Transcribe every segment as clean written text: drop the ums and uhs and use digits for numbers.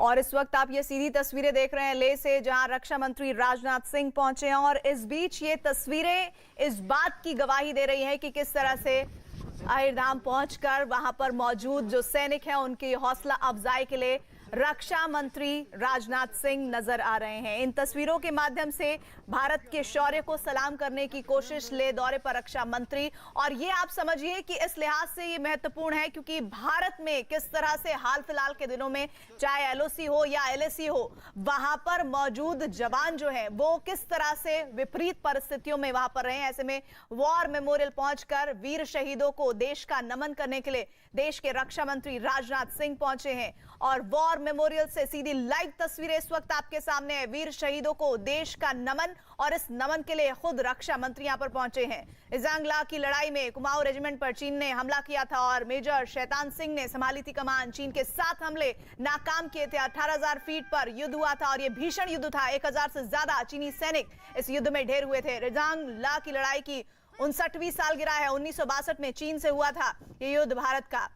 और इस वक्त आप ये सीधी तस्वीरें देख रहे हैं लेह से, जहां रक्षा मंत्री राजनाथ सिंह पहुंचे हैं। और इस बीच ये तस्वीरें इस बात की गवाही दे रही हैं कि किस तरह से अहिरधाम पहुंचकर वहां पर मौजूद जो सैनिक हैं उनकी हौसला अफजाई के लिए रक्षा मंत्री राजनाथ सिंह नजर आ रहे हैं। इन तस्वीरों के माध्यम से भारत के शौर्य को सलाम करने की कोशिश ले दौरे पर रक्षा मंत्री। और ये आप समझिए कि इस लिहाज से ये महत्वपूर्ण है क्योंकि भारत में किस तरह से हाल फिलहाल के दिनों में चाहे एलओसी हो या एलएसी हो, वहां पर मौजूद जवान जो है वो किस तरह से विपरीत परिस्थितियों में वहां पर रहे हैं। ऐसे में वॉर मेमोरियल पहुंचकर वीर शहीदों को देश का नमन करने के लिए देश के रक्षा मंत्री राजनाथ सिंह पहुंचे हैं। और वॉर मेमोरियल से सीधी लाइव तस्वीरें इस वक्त आपके सामने है। वीर शहीदों को देश का नमन, और इस नमन के लिए खुद रक्षा मंत्री यहां पर पहुंचे हैं। रिजांग ला की लड़ाई में कुमाऊं रेजिमेंट पर चीन ने हमला किया था और मेजर शैतान सिंह ने संभाली थी कमान। चीन के 7 हमले नाकाम किए थे। 18,000 फीट पर युद्ध हुआ था और यह भीषण युद्ध था। 1,000 से ज्यादा चीनी सैनिक इस युद्ध में ढेर हुए थे। रिजांग ला की लड़ाई की 59वीं सालगिरह है। 1962 में चीन से हुआ था ये युद्ध भारत का,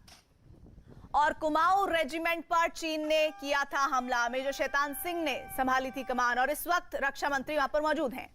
और कुमाऊं रेजिमेंट पर चीन ने किया था हमला। मेजर शैतान सिंह ने संभाली थी कमान और इस वक्त रक्षा मंत्री वहां पर मौजूद हैं।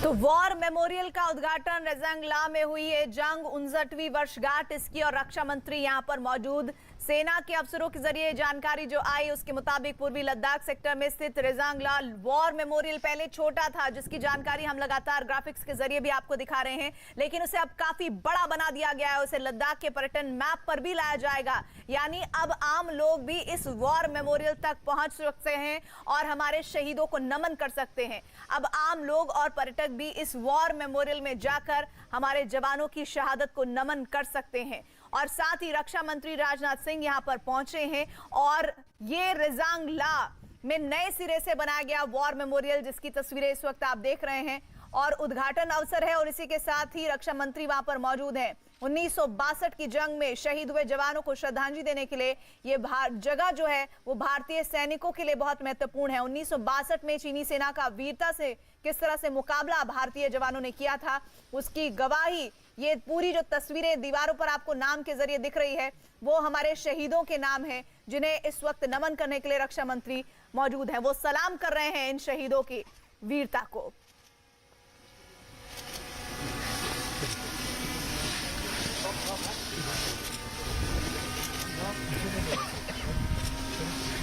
तो वॉर मेमोरियल का उद्घाटन रेजांग ला में हुई है। जंग 59वीं वर्षगांठ इसकी, और रक्षा मंत्री यहां पर मौजूद। सेना के अफसरों के जरिए जानकारी जो आई उसके मुताबिक पूर्वी लद्दाख सेक्टर में स्थित रेजांग ला वॉर मेमोरियल पहले छोटा था, जिसकी जानकारी हम लगातार ग्राफिक्स के जरिए भी आपको दिखा रहे हैं, लेकिन उसे अब काफी बड़ा बना दिया गया है। उसे लद्दाख के पर्यटन मैप पर भी लाया जाएगा, यानी अब आम लोग भी इस वॉर मेमोरियल तक पहुंच सकते हैं और हमारे शहीदों को नमन कर सकते हैं। अब आम लोग और पर्यटक भी इस वॉर मेमोरियल में जाकर हमारे जवानों की शहादत को नमन कर सकते हैं। और साथ ही रक्षा मंत्री राजनाथ सिंह यहां पर पहुंचे हैं और ये रेजांग ला में नए सिरे से बनाया गया वॉर मेमोरियल, जिसकी तस्वीरें इस वक्त आप देख रहे हैं, और उद्घाटन अवसर है। और इसी के साथ ही रक्षा मंत्री वहां पर मौजूद हैं। 1962 की जंग में शहीद हुए जवानों को श्रद्धांजलि देने के लिए ये जगह जो है वो भारतीय सैनिकों के लिए बहुत महत्वपूर्ण है। 1962 में चीनी सेना का वीरता से किस तरह से मुकाबला भारतीय जवानों ने किया था उसकी गवाही ये पूरी जो तस्वीरें दीवारों पर आपको नाम के जरिए दिख रही है वो हमारे शहीदों के नाम है, जिन्हें इस वक्त नमन करने के लिए रक्षा मंत्री मौजूद हैं। वो सलाम कर रहे हैं इन शहीदों की वीरता को।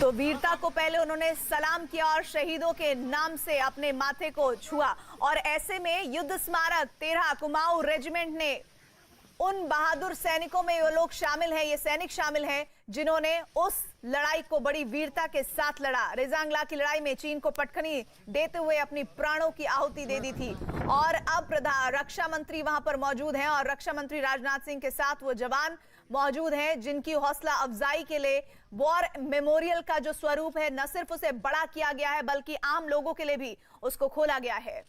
तो वीरता को पहले उन्होंने सलाम किया और शहीदों के नाम से अपने माथे को छुआ। और ऐसे में युद्ध स्मारक 13 कुमाऊं रेजिमेंट ने उन बहादुर सैनिकों में ये लोग शामिल हैं, ये सैनिक शामिल हैं जिन्होंने उस लड़ाई को बड़ी वीरता के साथ लड़ा। रेजांग ला की लड़ाई में चीन को पटखनी देते हुए अपनी प्राणों की आहुति दे दी थी। और अब रक्षा मंत्री वहां पर मौजूद हैं और रक्षा मंत्री राजनाथ सिंह के साथ वो जवान मौजूद हैं जिनकी हौसला अफजाई के लिए वॉर मेमोरियल का जो स्वरूप है न सिर्फ उसे बड़ा किया गया है बल्कि आम लोगों के लिए भी उसको खोला गया है।